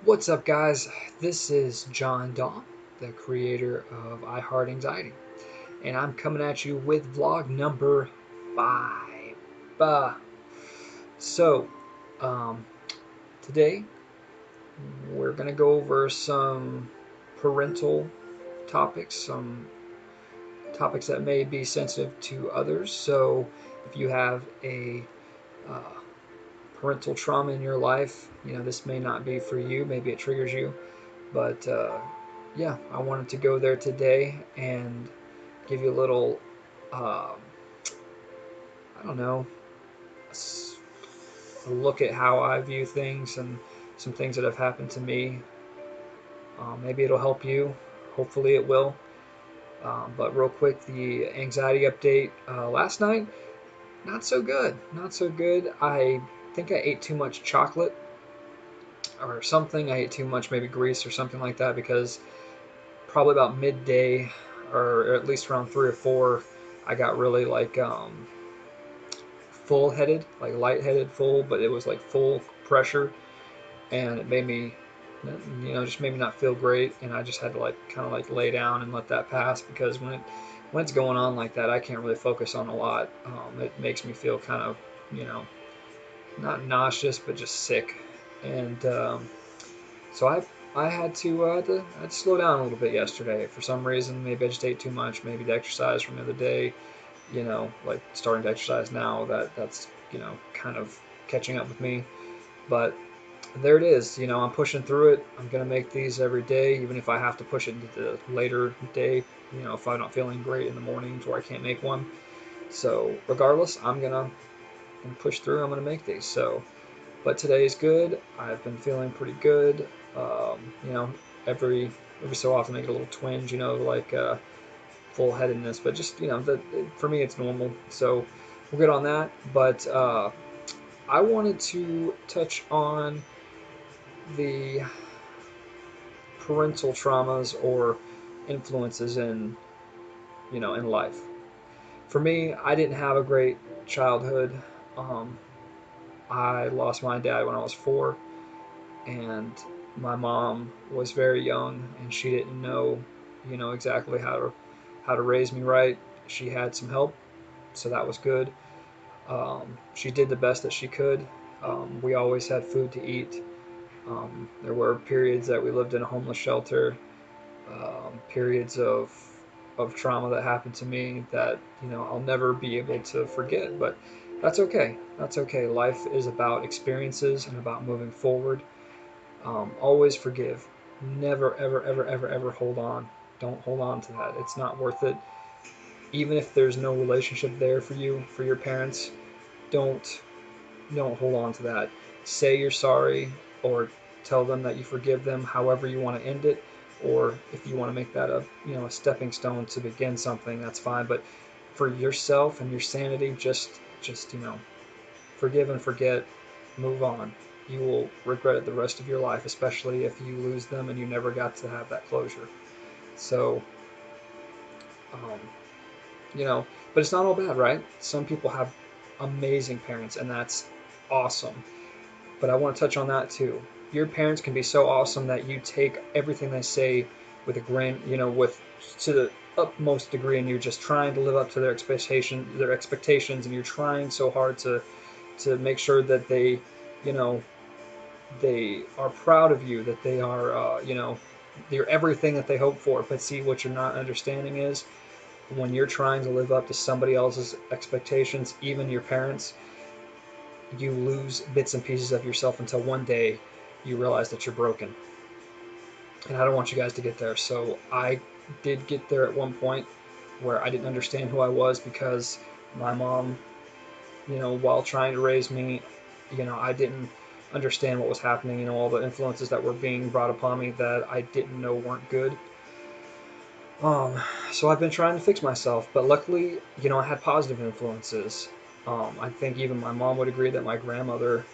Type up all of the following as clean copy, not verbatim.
What's up, guys? This is John Dawn, the creator of iHeartAnxiety, and I'm coming at you with vlog number 5. Uh, so, um, Today we're going to go over some parental topics, some topics that may be sensitive to others. So, if you have a uh, parental trauma in your life, this may not be for you, maybe it triggers you. But yeah, I wanted to go there today and give you a little, um, I don't know, a look at how I view things and some things that have happened to me. Maybe it'll help you. Hopefully, it will. But real quick, the anxiety update last night, not so good. Not so good. I think I ate too much chocolate or something. I ate too much, maybe grease or something like that, because probably about midday, or at least around 3 or 4, I got really like full headed, like lightheaded, full, but it was like full pressure, and it made me, just made me not feel great, and I just had to like kind of like lay down and let that pass, because when it's going on like that, I can't really focus on a lot. It makes me feel kind of, you know, not nauseous, but just sick, and so I I had to slow down a little bit yesterday for some reason. Maybe I just ate too much. Maybe the exercise from the other day, like starting to exercise now, that's kind of catching up with me. But there it is. I'm pushing through it. I'm gonna make these every day, even if I have to push it into the later day. If I'm not feeling great in the mornings or I can't make one. So regardless, I'm gonna push through. I'm gonna make these. But today is good. I've been feeling pretty good. Um, you know, every every so often I get a little twinge, like full headedness. But just for me, it's normal. So we're good on that. But I wanted to touch on the parental traumas or influences in life. For me, I didn't have a great childhood. Um, I lost my dad when I was 4, and my mom was very young, and she didn't know, exactly how to raise me right. She had some help, so that was good. She did the best that she could. We always had food to eat. There were periods that we lived in a homeless shelter, periods of trauma that happened to me that I'll never be able to forget. But that's okay. That's okay. Life is about experiences and about moving forward. Always forgive. Never, ever, ever, ever, ever hold on. Don't hold on to that. It's not worth it. Even if there's no relationship there for you, for your parents, don't don't hold on to that. Say you're sorry, or tell them that you forgive them. However you want to end it, or if you want to make that a stepping stone to begin something, that's fine. But for yourself and your sanity, just forgive and forget, move on. You will regret it the rest of your life, especially if you lose them and you never got to have that closure. So, um, you know, but it's not all bad, right? Some people have amazing parents, and that's awesome. But I want to touch on that too. Your parents can be so awesome that you take everything they say with a grain, with to the utmost degree, and you're just trying to live up to their expectations, and you're trying so hard to make sure that you know, they are proud of you, that they are, you're everything that they hope for. But see, what you're not understanding is when you're trying to live up to somebody else's expectations, even your parents, you lose bits and pieces of yourself until one day you realize that you're broken. And I don't want you guys to get there. So I did get there at one point where I didn't understand who I was, because my mom, while trying to raise me, I didn't understand what was happening, all the influences that were being brought upon me that I didn't know weren't good. Um, so I've been trying to fix myself, but luckily, I had positive influences. I think even my mom would agree that my grandmother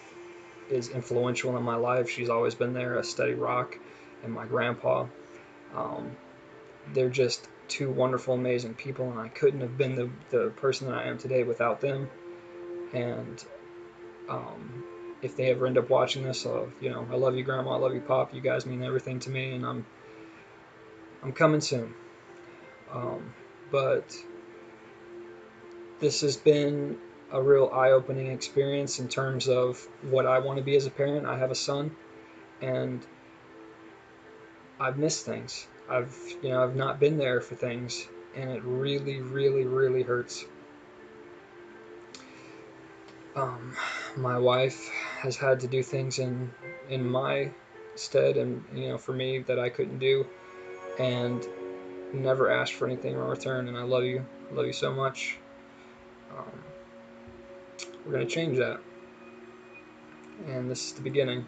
is influential in my life. She's always been there, a steady rock, and my grandpa. Um, they're just two wonderful, amazing people, and I couldn't have been the person that I am today without them. And um, if they ever end up watching this, I love you, Grandma. I love you, Pop. You guys mean everything to me, and I'm coming soon. But this has been a real eye-opening experience in terms of what I want to be as a parent. I have a son, and I've missed things. I've not been there for things, and it really, really, really hurts. Um, my wife has had to do things in my stead, and for me that I couldn't do, and never asked for anything in return. And I love you so much. Um, we're gonna change that, and this is the beginning.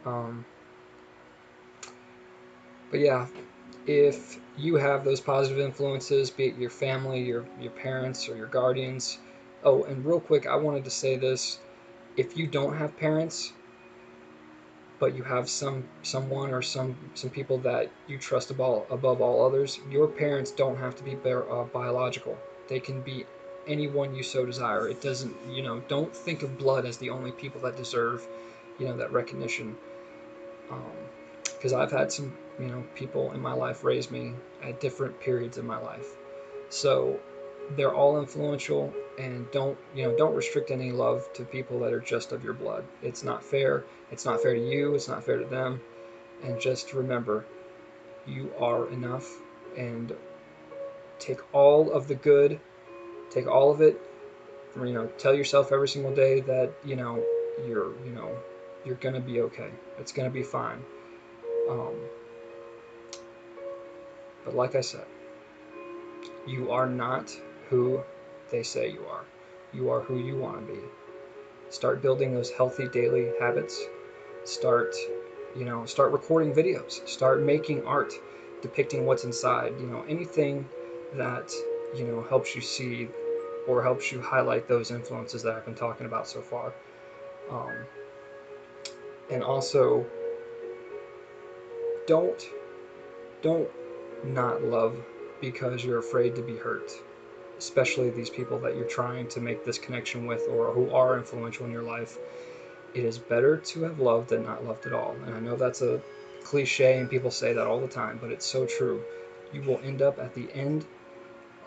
Um, but yeah, if you have those positive influences, be it your family, your parents, or your guardians. Oh, and real quick, I wanted to say this: if you don't have parents, but you have someone or some people that you trust above all others, your parents don't have to be biological. They can be anyone you so desire. It doesn't, don't think of blood as the only people that deserve, that recognition. Because I've had some, people in my life raise me at different periods of my life. So they're all influential, and don't restrict any love to people that are just of your blood. It's not fair. It's not fair to you. It's not fair to them. And just remember, you are enough, and take all of the good, take all of it. Tell yourself every single day that you're gonna be okay. It's gonna be fine. Um, but like I said, you are not who they say you are. You are who you want to be. Start building those healthy daily habits. Start recording videos. Start making art depicting what's inside. Anything that helps you see or helps you highlight those influences that I've been talking about so far. Um, and also, don't don't not love because you're afraid to be hurt, especially these people that you're trying to make this connection with or who are influential in your life. It is better to have loved than not loved at all. And I know that's a cliche and people say that all the time, but it's so true. You will end up at the end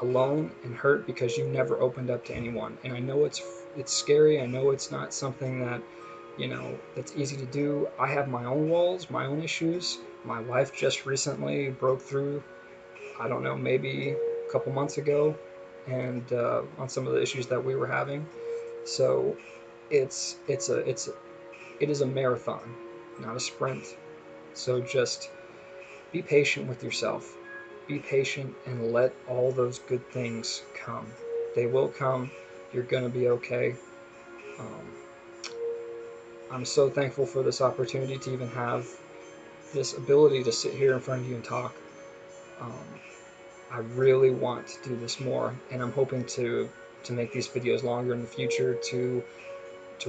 alone and hurt because you never opened up to anyone. And I know it's scary. I know it's not something that that's easy to do. I have my own walls, my own issues. My wife just recently broke through, I don't know, maybe a couple months ago, and on some of the issues that we were having. So it is a marathon, not a sprint. So just be patient with yourself. Be patient and let all those good things come. They will come. You're gonna be okay. Um, I'm so thankful for this opportunity to even have this ability to sit here in front of you and talk. Um, I really want to do this more, and I'm hoping to make these videos longer in the future to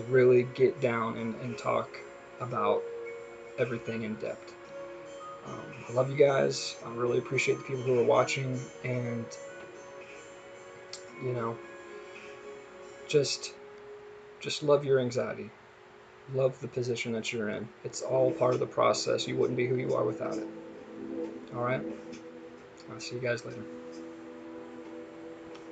really get down and talk about everything in depth. I love you guys. I really appreciate the people who are watching, and you know, just just love your anxiety. Love the position that you're in. It's all part of the process. You wouldn't be who you are without it. All right. I'll see you guys later.